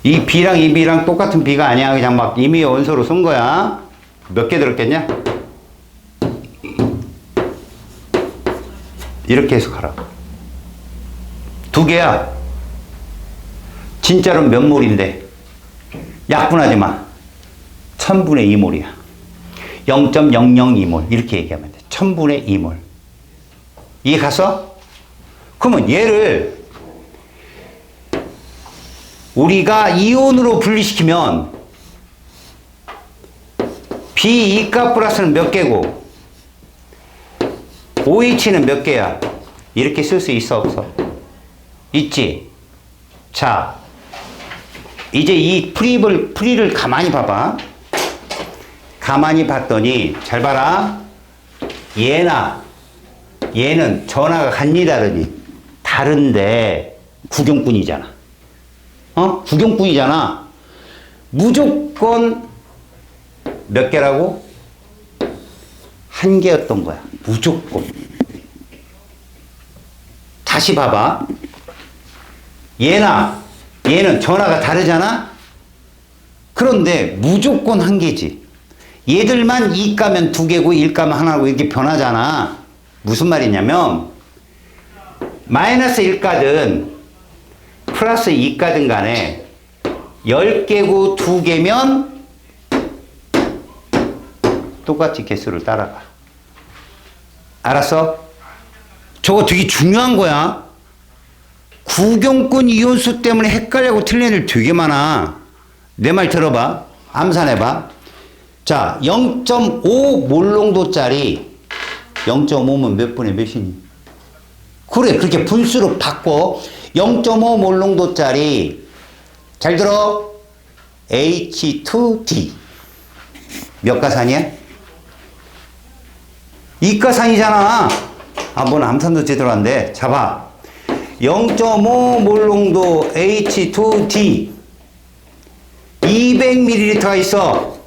이 B랑 이 B랑 똑같은 B가 아니야. 그냥 막 임의의 원소로 쓴 거야. 몇 개 들었겠냐? 이렇게 해석하라. 2개야. 진짜로 몇 몰인데? 약분하지 마. 1000분의 2몰이야. 0.002몰. 이렇게 얘기하면 돼. 1000분의 2몰. 이해 갔어? 그러면 얘를 우리가 이온으로 분리시키면 B2가 플러스는 몇 개고 OH는 몇 개야? 이렇게 쓸 수 있어 없어? 있지? 자 이제 이 풀이를 가만히 봐봐. 가만히 봤더니 잘 봐라. 얘는 전하가 같니 다르니? 다른데 구경꾼이잖아. 구경꾼이잖아. 무조건 몇 개라고? 1개였던 거야. 무조건. 다시 봐봐. 얘는 전하가 다르잖아? 그런데 무조건 1개지. 얘들만 2 가면 2개고 1 가면 하나고 이렇게 변하잖아. 무슨 말이냐면 마이너스 1가든 플러스 2가든 간에 10개고 2개면 똑같이 개수를 따라가. 알았어? 저거 되게 중요한 거야. 구경꾼 이온수 때문에 헷갈리고 틀린 애들 되게 많아. 내 말 들어봐. 암산해봐. 자, 0.5 몰농도짜리 0.5면 몇 분의 몇이니? 그래, 그렇게 분수로 바꿔. 0.5 몰농도짜리 잘 들어. H2D 몇 가산이야? 2가산이잖아. 뭔 암산도 제대로 안 돼. 잡아. 0.5 몰농도 H2D 200ml가 있어.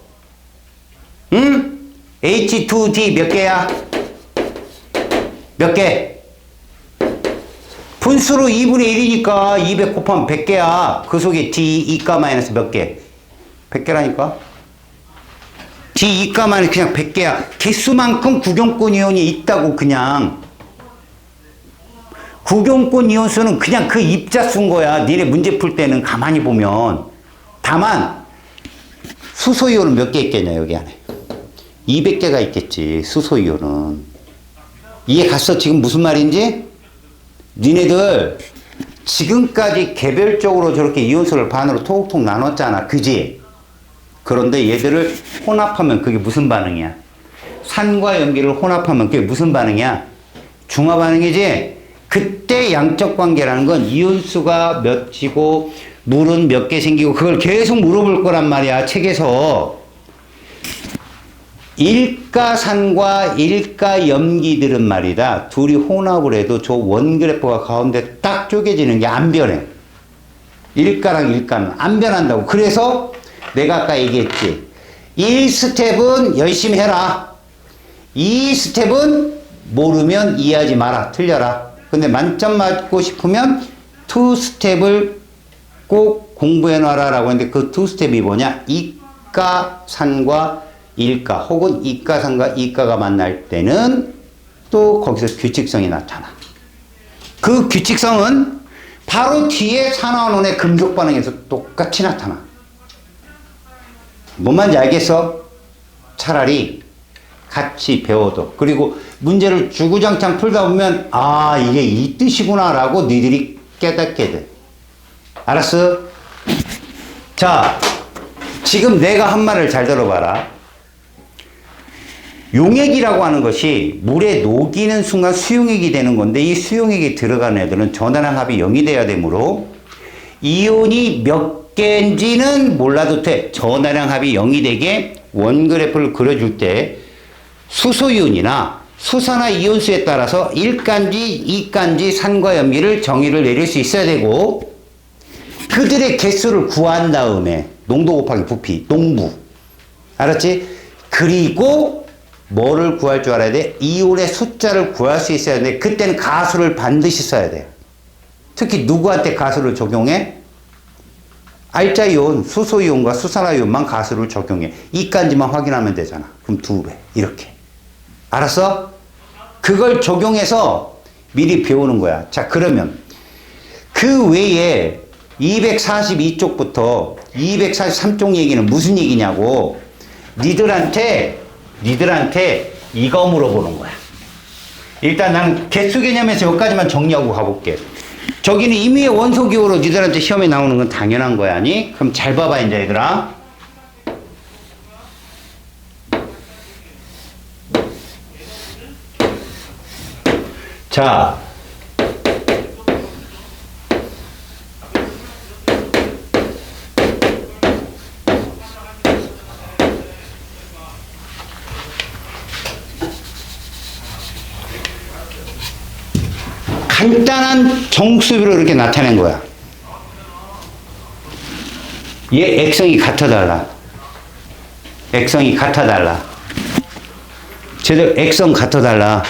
응? H2D 몇 개야? 몇 개? 분수로 2분의 1이니까 200 곱하면 100개야. 그 속에 D 2가 마이너스 몇 개? 100개라니까? D 2가 마이너스 그냥 100개야. 개수만큼 구경권 이온이 있다고 그냥. 구경권 이온 수는 그냥 그 입자 수인 거야. 니네 문제 풀 때는 가만히 보면. 다만 수소 이온은 몇 개 있겠냐 여기 안에. 200개가 있겠지. 수소 이온은. 이해 갔어? 지금 무슨 말인지? 니네들 지금까지 개별적으로 저렇게 이온수를 반으로 톡톡 나눴잖아. 그지? 그런데 얘들을 혼합하면 그게 무슨 반응이야? 산과 염기를 혼합하면 그게 무슨 반응이야? 중화 반응이지? 그때 양적 관계라는 건 이온수가 몇이고 물은 몇 개 생기고 그걸 계속 물어볼 거란 말이야. 책에서. 일가산과 일가염기들은 말이다. 둘이 혼합을 해도 저 원그래프가 가운데 딱 쪼개지는 게 안 변해. 일가랑 일가는 안 변한다고. 그래서 내가 아까 얘기했지. 1스텝은 열심히 해라. 2스텝은 모르면 이해하지 마라. 틀려라. 근데 만점 맞고 싶으면 2스텝을 꼭 공부해 놔라 라고 했는데 그 2스텝이 뭐냐? 이가산과 일가 혹은 이가산과 이가가 만날 때는 또 거기서 규칙성이 나타나. 그 규칙성은 바로 뒤에 산화원의 금속 반응에서 똑같이 나타나. 뭔 말인지 알겠어? 차라리 같이 배워도. 그리고 문제를 주구장창 풀다 보면 아 이게 이 뜻이구나 라고 니들이 깨닫게 돼. 알았어? 자, 지금 내가 한 말을 잘 들어봐라. 용액이라고 하는 것이 물에 녹이는 순간 수용액이 되는 건데 이 수용액이 들어간 애들은 전하량 합이 0이 돼야 되므로 이온이 몇 개인지는 몰라도 돼. 전하량 합이 0이 되게 원그래프를 그려줄 때 수소이온이나 수산화 이온수에 따라서 1가인지 2가인지 산과 염기를 정의를 내릴 수 있어야 되고 그들의 개수를 구한 다음에 농도 곱하기 부피, 농부. 알았지? 그리고 뭐를 구할 줄 알아야 돼? 이온의 숫자를 구할 수 있어야 돼. 그때는 가수를 반드시 써야 돼. 특히 누구한테 가수를 적용해? 알자이온, 수소이온과 수산화이온만 가수를 적용해. 이까지만 확인하면 되잖아. 그럼 2배. 이렇게. 알았어? 그걸 적용해서 미리 배우는 거야. 자, 그러면 그 외에 242쪽부터 243쪽 얘기는 무슨 얘기냐고. 니들한테 이거 물어보는 거야. 일단 나는 개수 개념에서 여기까지만 정리하고 가볼게. 저기는 임의의 원소기호로 니들한테 시험에 나오는 건 당연한 거야, 아니? 그럼 잘 봐봐, 이제 얘들아. 자. 간단한 정수비로 이렇게 나타낸 거야. 얘 액성이 같아달라. 액성이 같아달라. 쟤들 액성 같아달라.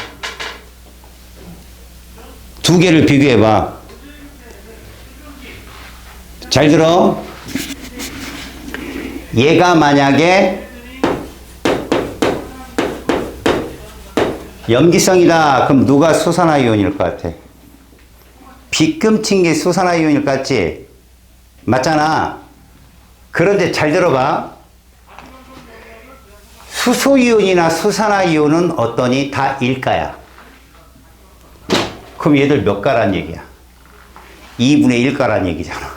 두 개를 비교해봐. 잘 들어. 얘가 만약에 염기성이다. 그럼 누가 수산화이온일 것 같아? 빗금친 게 수산화이온일 것 같지? 맞잖아. 그런데 잘 들어봐. 수소이온이나 수산화이온은 어떠니? 다 일가야. 그럼 얘들 몇 가란 얘기야? 2분의 1가란 얘기잖아.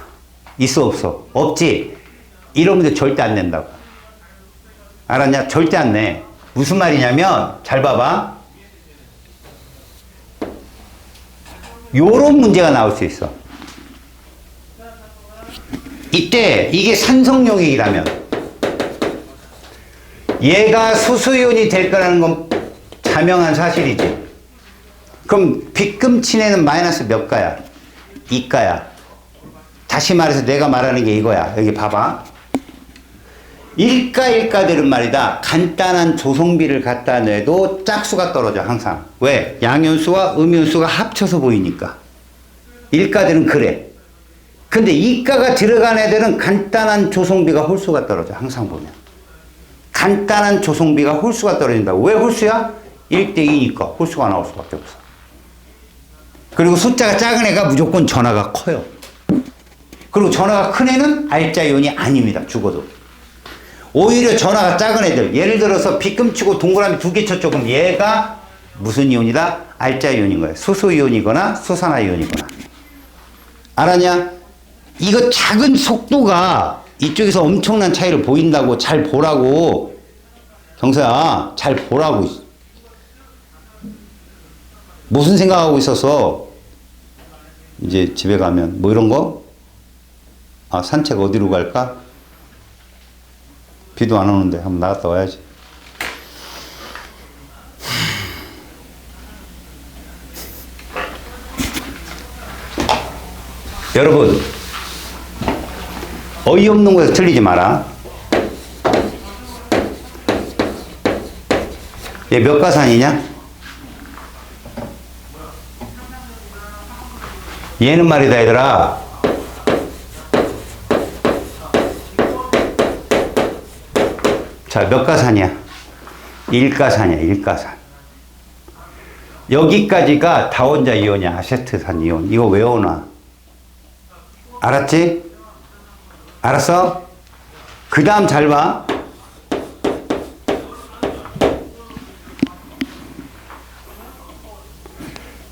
있어 없어? 없지? 이러면 절대 안 낸다고. 알았냐? 절대 안 내. 무슨 말이냐면 잘 봐봐. 요런 문제가 나올 수 있어. 이때 이게 산성용액이라면 얘가 수소이온이 될 거라는 건 자명한 사실이지. 그럼 빗금친에는 마이너스 몇 가야? 2가야. 다시 말해서 내가 말하는 게 이거야. 여기 봐봐. 일가들은 말이다. 간단한 조성비를 갖다 내도 짝수가 떨어져 항상. 왜? 양연수와 음연수가 합쳐서 보이니까. 일가들은 그래. 근데 이가가 들어간 애들은 간단한 조성비가 홀수가 떨어져. 항상 보면. 간단한 조성비가 홀수가 떨어진다. 왜 홀수야? 1대2니까 홀수가 나올 수밖에 없어. 그리고 숫자가 작은 애가 무조건 전화가 커요. 그리고 전화가 큰 애는 알짜 이온이 아닙니다. 죽어도. 오히려 전화가 작은 애들, 예를 들어서 빗금치고 동그라미 2개 쳤죠. 그럼 얘가 무슨 이온이다? 알짜 이온인 거예요. 수소 이온이거나 수산화 이온이거나. 알았냐? 이거 작은 속도가 이쪽에서 엄청난 차이를 보인다고. 잘 보라고. 경서야, 잘 보라고. 무슨 생각하고 있어서 이제 집에 가면 뭐 이런 거? 아, 산책 어디로 갈까? 비도 안 오는데 한번 나갔다 와야지. 여러분, 어이없는 거에서 틀리지 마라. 얘 몇 가산이냐? 얘는 말이다, 얘들아. 자, 몇 가산이야? 1가산이야, 1가산. 여기까지가 다원자 이온이야, 아세트산 이온. 이거 외워놔. 알았지? 알았어? 그 다음 잘 봐.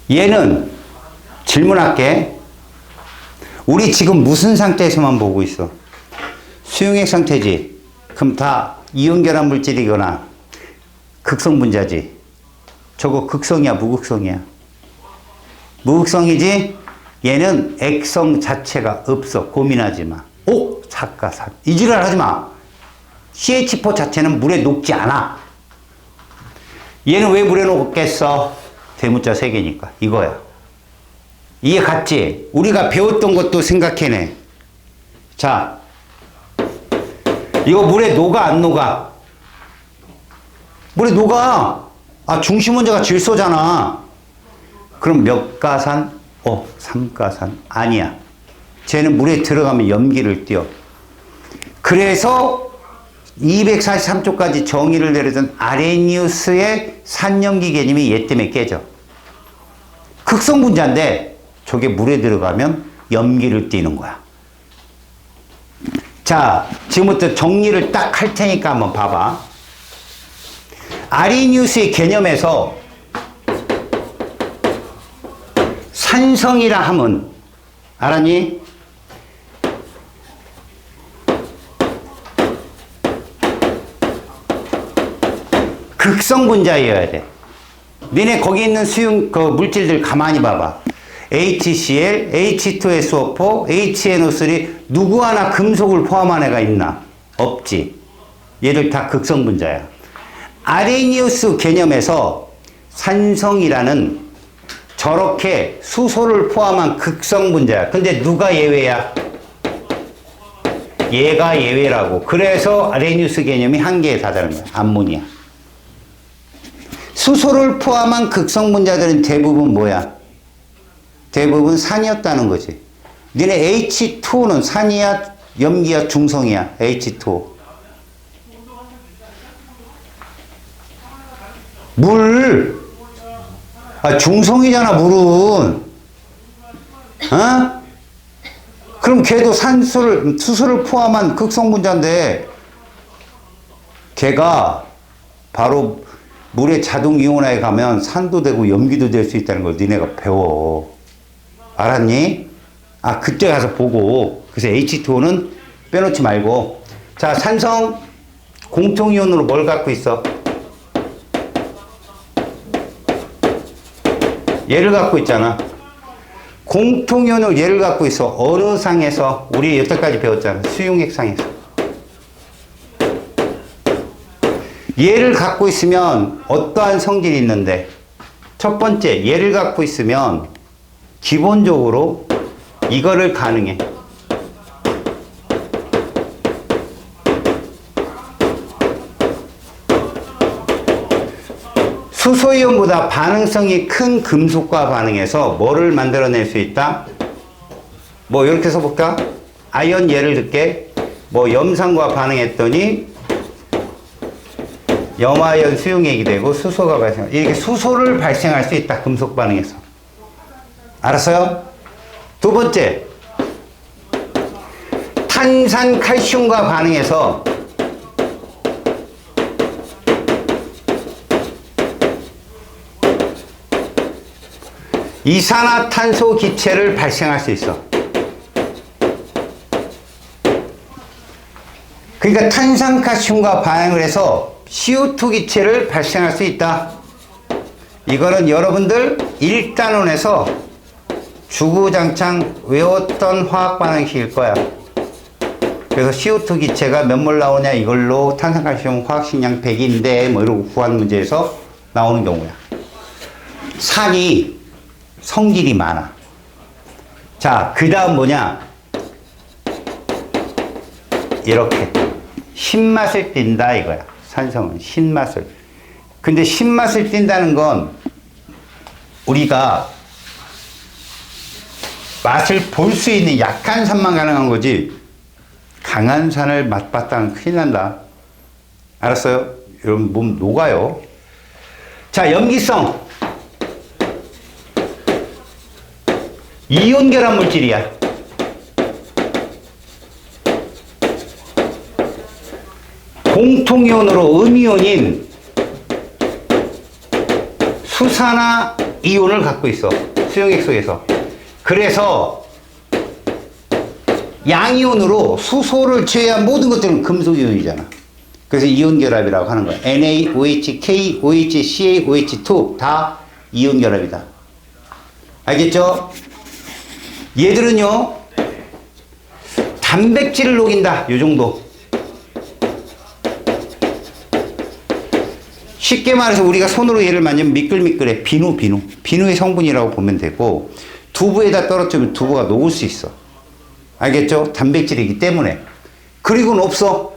얘는 질문할게. 우리 지금 무슨 상태에서만 보고 있어? 수용액 상태지. 그럼 다 이온결합 물질이거나 극성 분자지. 저거 극성이야, 무극성이야? 무극성이지? 얘는 액성 자체가 없어. 고민하지 마. 오! 작가산. 이 지랄 하지 마. CH4 자체는 물에 녹지 않아. 얘는 왜 물에 녹겠어? 대문자 3개니까. 이거야. 이해 갔지? 우리가 배웠던 것도 생각해내. 자, 이거 물에 녹아, 안 녹아? 물에 녹아. 아, 중심 원자가 질소잖아. 그럼 몇 가산? 3가산. 아니야. 쟤는 물에 들어가면 염기를 띄워. 그래서 243쪽까지 정의를 내려준 아레니우스의 산염기 개념이 얘 때문에 깨져. 극성 분자인데 저게 물에 들어가면 염기를 띠는 거야. 자, 지금부터 정리를 딱 할 테니까 한번 봐봐. 아레니우스의 개념에서 산성이라 하면, 알았니? 극성 분자여야 돼. 너네 거기 있는 그 물질들 가만히 봐봐. HCl, H2SO4, HNO3 누구 하나 금속을 포함한 애가 있나? 없지. 얘들 다 극성 분자야. 아레니우스 개념에서 산성이라는 저렇게 수소를 포함한 극성 분자야. 근데 누가 예외야? 얘가 예외라고. 그래서 아레니우스 개념이 한계에 다다른 거야. 암모니아. 수소를 포함한 극성 분자들은 대부분 뭐야? 대부분 산이었다는 거지. 니네 H2는 산이야? 염기야? 중성이야? H2. 물! 아, 중성이잖아, 물은. 어? 그럼 걔도 수소를 포함한 극성 분자인데, 걔가 바로 물의 자동 이온화에 가면 산도 되고 염기도 될 수 있다는 걸 니네가 배워. 알았니? 아, 그때 가서 보고. 그래서 H2O는 빼놓지 말고. 자, 산성 공통이온으로 뭘 갖고 있어? 얘를 갖고 있잖아. 공통이온으로 얘를 갖고 있어. 어느 상에서? 우리 여태까지 배웠잖아. 수용액상에서. 얘를 갖고 있으면 어떠한 성질이 있는데? 첫 번째, 얘를 갖고 있으면 기본적으로 이거를 가능해. 수소이온보다 반응성이 큰 금속과 반응해서 뭐를 만들어낼 수 있다? 뭐 이렇게 써볼까? 아이언 예를 들게. 뭐 염산과 반응했더니 염아이언 수용액이 되고 수소가 발생. 이렇게 수소를 발생할 수 있다. 금속 반응에서. 알았어요? 두 번째, 탄산 칼슘과 반응해서 이산화탄소 기체를 발생할 수 있어. 그러니까 탄산칼슘과 반응을 해서 CO2 기체를 발생할 수 있다. 이거는 여러분들 1단원에서 주구장창 외웠던 화학 반응식일 거야. 그래서 CO2 기체가 몇 몰 나오냐, 이걸로 탄산칼슘 화학식량 100인데 뭐 이러고 구한 문제에서 나오는 경우야. 산이 성질이 많아. 자, 그 다음 뭐냐? 이렇게 신맛을 띈다 이거야. 산성은 신맛을. 근데 신맛을 띈다는 건 우리가 맛을 볼 수 있는 약한 산만 가능한 거지, 강한 산을 맛봤다면 큰일 난다. 알았어요? 여러분 몸 녹아요. 자, 염기성. 이온 결합 물질이야. 공통이온으로 음이온인 수산화 이온을 갖고 있어. 수용액 속에서. 그래서 양이온으로 수소를 제외한 모든 것들은 금속이온이잖아. 그래서 이온 결합이라고 하는 거야. NaOH, K, OH, Ca, OH2 다 이온 결합이다. 알겠죠? 얘들은요, 단백질을 녹인다. 요 정도. 쉽게 말해서 우리가 손으로 얘를 만지면 미끌미끌해. 비누의 성분이라고 보면 되고, 두부에다 떨어뜨리면 두부가 녹을 수 있어. 알겠죠? 단백질이기 때문에. 그리고는 없어.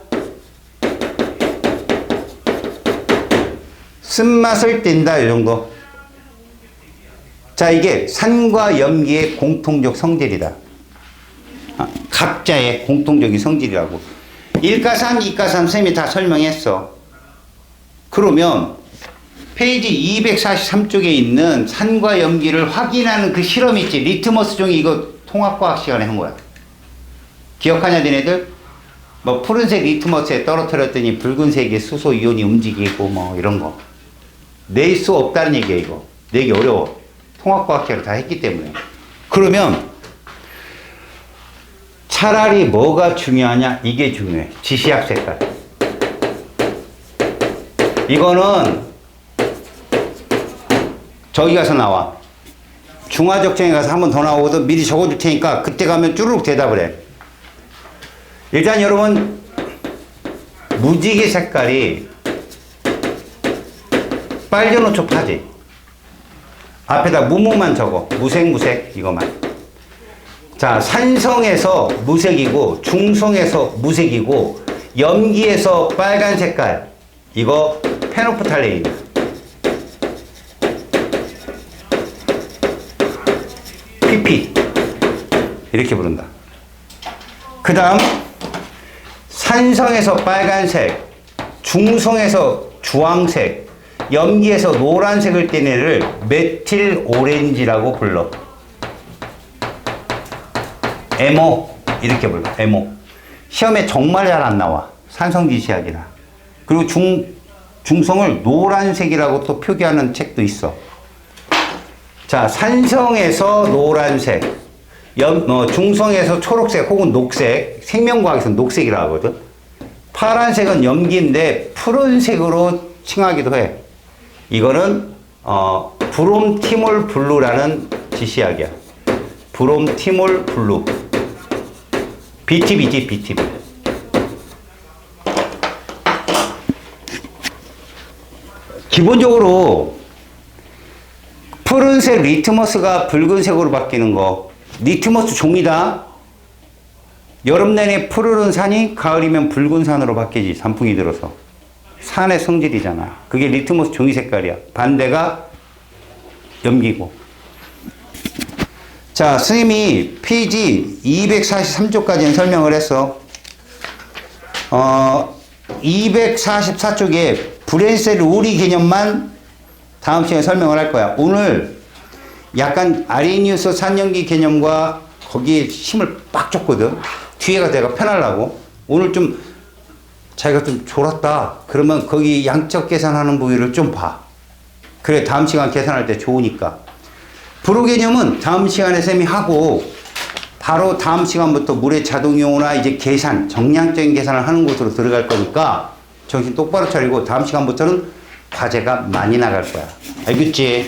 쓴맛을 띈다. 요 정도. 자, 이게 산과 염기의 공통적 성질이다. 각자의 공통적인 성질이라고. 일가산, 이가산 쌤이 다 설명했어. 그러면 페이지 243쪽에 있는 산과 염기를 확인하는 그 실험 있지. 리트머스 종이 이거 통합과학 시간에 한 거야. 기억하냐, 니네들? 뭐 푸른색 리트머스에 떨어뜨렸더니 붉은색의 수소 이온이 움직이고 뭐 이런 거. 낼 수 없다는 얘기야, 이거. 내기 어려워. 통합과학회를 다 했기 때문에. 그러면 차라리 뭐가 중요하냐? 이게 중요해. 지시약 색깔. 이거는 저기 가서 나와. 중화적정에 가서 한 번 더 나오거든. 미리 적어줄 테니까 그때 가면 쭈르륵 대답을 해. 일단 여러분, 무지개 색깔이 빨개노초파지. 앞에다 무무만 적어. 무색 이거만. 자, 산성에서 무색이고 중성에서 무색이고 염기에서 빨간 색깔, 이거 페노프탈레인. PP 이렇게 부른다. 그 다음 산성에서 빨간색, 중성에서 주황색, 염기에서 노란색을 띠는 애를 메틸 오렌지라고 불러. 에모 이렇게 불러. 에모. 시험에 정말 잘 안 나와. 산성지시약이라. 그리고 중성을 노란색이라고 또 표기하는 책도 있어. 자, 산성에서 노란색, 중성에서 초록색 혹은 녹색, 생명과학에서는 녹색이라고 하거든. 파란색은 염기인데 푸른색으로 칭하기도 해. 이거는 브롬티몰 블루라는 지시약이야. 브롬티몰 블루. BTB지, BTB. 기본적으로 푸른색 리트머스가 붉은색으로 바뀌는 거, 리트머스 종이다. 여름 내내 푸르른 산이 가을이면 붉은 산으로 바뀌지. 단풍이 들어서. 산의 성질이잖아. 그게 리트머스 종이 색깔이야. 반대가 염기고. 자, 선생님이 페이지 243쪽까지는 설명을 했어. 244쪽에 브랜셀 오리 개념만 다음 시간에 설명을 할 거야. 오늘 약간 아레니우스 산연기 개념과 거기에 힘을 빡 줬거든. 뒤에가 내가 편하려고. 오늘 좀 자기가 좀 졸았다. 그러면 거기 양적 계산하는 부위를 좀 봐. 그래, 다음 시간 계산할 때 좋으니까. 불호 개념은 다음 시간에 쌤이 하고 바로 다음 시간부터 물의 자동이용이나 이제 계산, 정량적인 계산을 하는 곳으로 들어갈 거니까 정신 똑바로 차리고 다음 시간부터는 과제가 많이 나갈 거야. 알겠지?